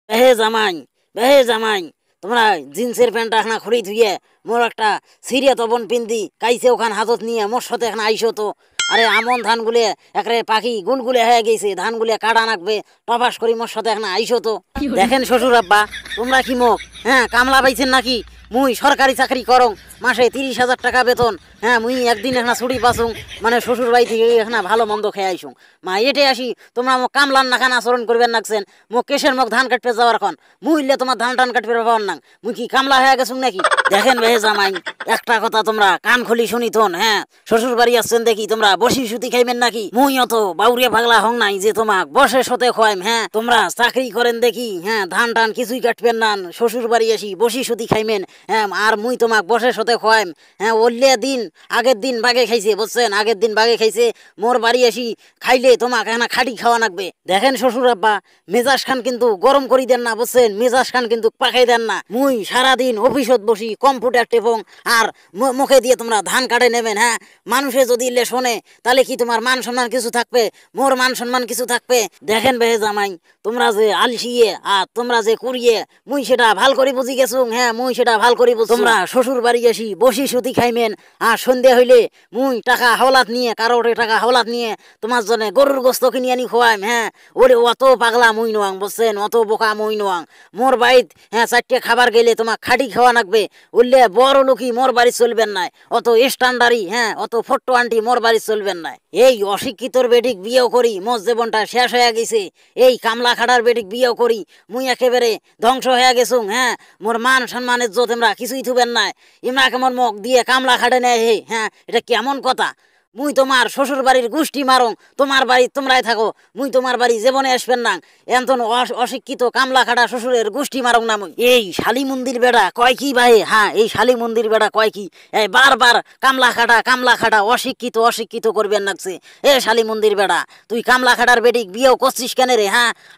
বেহে জামাই তোমরা জিন্সের প্যান্টটা এখানে খুঁড়ি ধুয়ে মোর একটা সিরিয়া তপন পিন্দি কাইছে ওখান হাতত নিয়ে মোর সাথে এখানে আইসো তো। আরে আমন ধানগুলো একরে পাখি গুলগুলে হয়ে গেছে, ধানগুলো কাটা নাকবে, টপাস করি মোর সাথে এখানে আইসো তো। দেখেন শ্বশুর আব্বা, তোমরা কি মোক কামলা পাইছেন নাকি? মুই সরকারি চাকরি করং, মাসে 30,000 টাকা বেতন। মুই একদিন এখানে ছুটি পাসুং, মানে শ্বশুর বাড়ি থেকে এখানে ভালো মন্দ খেয়ে আইসুং। এটে আসি তোমরা মোক কামলার নাখান আচরণ করবেন নাকছেন। মোক কেসের মোক ধান কাটতে যাওয়ার খন মুইলে তোমার ধান টান কাটবে পাওয়ার নাং, মুই কি কামলা হয়ে গেছুং নাকি? দেখেন বেহে জামাই, একটা কথা তোমরা কান খুলি শুনি থন। শ্বশুর বাড়ি আসছেন দেখি তোমরা বসি সুতি খাইবেন নাকি? মুই অত বাউরিয়া পাগলা হং নাই যে তোমাক বসে সতে খোয়াইম। তোমরা চাকরি করেন দেখি, ধান টান কিছুই কাটবেন না, শ্বশুর বাড়ি আসি বসি সুতি খাইবেন। আর মুই তোমাক বসে সতে খোয়াইম। ওল্লে দিন আগের দিন বাগে খাইছে, বুঝছেন? আগের দিন বাগে খাইছে, মোর বাড়ি আসি খাইলে তোমাক এখানে খাটি খাওয়া লাগবে। দেখেন শ্বশুর আব্বা, মেজাজ খান কিন্তু গরম করি দেন না, বুঝছেন? মেজাজ খান কিন্তু পাকাই দেন না। মুই সারাদিন অফিসত বসি কম্পিউটার টেপং আর মুখে দিয়ে তোমরা ধান কাটে নেবেন। মানুষে যদি ইলে শোনে তাহলে কি তোমার মান সম্মান কিছু থাকবে? মোর মান সম্মান কিছু থাকবে? দেখেন বেহে জামাই, তোমরা যে আলসিয়ে আর তোমরা যে করিয়ে মুই সেটা ভাল করে বুঝি গেছুং। মুই সেটা ভাল করে বুঝি। তোমরা শ্বশুর বাড়ি আসি বসি সুতি খাইমেন, আর সন্ধে হইলে মুই টাকা হাওলাত নিয়ে কারোর টাকা হাওলাত নিয়ে তোমার জন্য গরুর গোস্ত কিনে আনি খোয়াইম। ওরে অত পাগলা মুই নোয়াং, বুঝছেন? অত বোকা মুই নোয়াং। মোর বাড়িত 4টে খাবার গেলে তোমার খাটি খাওয়া লাগবে। উল্লে বড় লোকই মোর বাড়ি চলবেন নাই, অত স্ট্যান্ডারি অত ফটো আন্টি মোর বাড়ি চলবেন নাই। এই অশিক্ষিতর বেটিক বিয়েও করি মোর জীবনটা শেষ হয়ে গেছে। এই কামলা খাটার বেটিক বিয়েও করি মুই একেবারে ধ্বংস হয়ে গেছুং। মোর মান সম্মানের যত তোমরা কিছুই থুবেন নাই। ইমরাকে মোর মুখ দিয়ে কামলা খাটে নেয়। এটা কেমন কথা? মুই তোমার শ্বশুর বাড়ির গোষ্ঠী মারং, তোমার বাড়ি তোমরাই থাকো, মুই তোমার বাড়ি জীবনে আসবেন না। এমন অশিক্ষিত কামলা খাটা শ্বশুরের গোষ্ঠী মারং না মুই। এই শালি মন্দির বেড়া কয় কি ভাই? এই শালি মন্দির বেড়া কয় কি? এই বারবার কামলা খাটা অশিক্ষিত অশিক্ষিত করবেন লাগছে। শালি মন্দির বেড়া, তুই কামলা খাটার বেটিক বিয়েও করছিস কেন রে?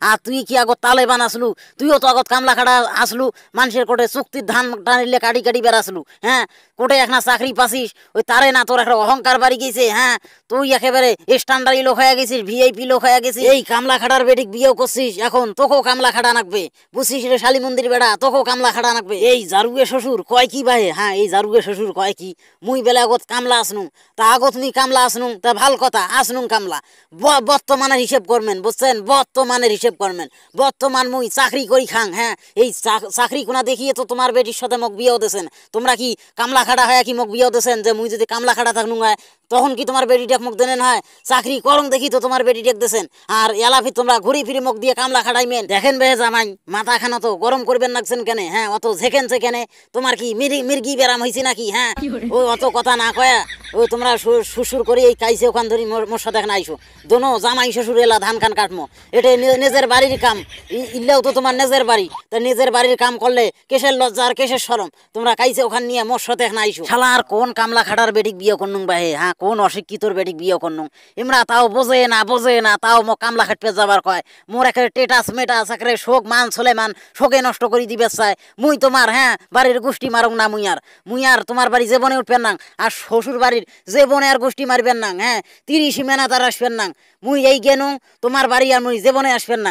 আর তুই কি আগত তালেবান আসলু? তুইও তো আগত কামলা খাটা আসলু, মানুষের কোটে চুক্তির ধান টানিলে কাটি কাটি বেড়াসলু। কোটে একটা চাকরি পাছিস, ওই তারে না তোর একটা অহংকার বাড়ি গেছে। তুই একেবারে স্ট্যান্ডার্ড লোক হয়ে গেছিস, ভিআইপি লোক হয়ে গেছিস। এই কামলা খাটার বেটিক বিয়েও করছিস, এখন তোকেও কামলা খাটা নাকবে, বুঝছিস রে শালি মন্দির বেড়া? তোকেও কামলা খাটা নাকবে। এই জারুগে শ্বশুর কয় কি ভাই? এই জারুগে শ্বশুর কয় কি? মুই বেলা আগত কামলা আসনু, তা আগত মুই কামলা আসনু, তা ভাল কথা আসনু কামলা। বর্তমানের হিসেব করবেন, বুঝছেন? বর্তমানের হিসেব করবেন। বর্তমান মুই চাকরি করি খাং। এই চাকরি কোনা দেখিয়ে তো তোমার বেটির সাথে মোক বিয়েও দিয়েছেন। তোমরা কি কামলা খাটা হয় কি মোক বিয়েও দিয়েছেন? যে মুই যদি কামলা খাটা থাকনু তখন কি তোমার বেটিটাক মুখ দেনেন হয়? চাকরি করং দেখি তো তোমার বেটিটাক দিয়েছেন, আর এলাফি তোমরা ঘুরি ফিরি মুখ দিয়ে কামলা খাটাইমেন। দেখেন বেহে জামাই, মাথা খানা তো গরম করবেন লাগছেন কেন? অত ঝেকেনছে কেন? তোমার কি মির্গি ব্যারাম হয়েছে নাকি? ওই অত কথা না কয়া ওই তোমরা শ্বশুর করে এই কাইছে ওখান ধরি মোর সাথে এখানে আইসো। দোনো জামাই শ্বশুর এলা ধান খান কাটমো, এটা নিজের বাড়ির কাম। ইল্লেও তো তোমার নিজের বাড়ি, তা নিজের বাড়ির কাম করলে কেসের লজ্জা আর কেসের শরম? তোমরা কাইছে ওখান নিয়ে মোর সাথে এখানে আইসো। শালা আর কোন কামলা খাটার বেটিক বিয়ে করনুং বাহে? কোন অশিক্ষিতর বেটিক বিয়ে করনুং? ইমরা তাও বোঝে না তাও মোক কামলা খাটপে যাবার কয়। মোর একেবারে টেটাস মেটাস একেবারে শোক মান সোলেমান শোকে নষ্ট করে দিবে চাই। মুই তোমার বাড়ির গোষ্ঠী মারং না। মুই আর তোমার বাড়ি জীবনে উঠবেন না, আর শ্বশুর বাড়ির জীবনে আর গোষ্ঠী মারবেন না। 30 মেনা তার আসবেন না। মুই এই গেনু তোমার বাড়ি আর মুই জীবনে আসবেন না।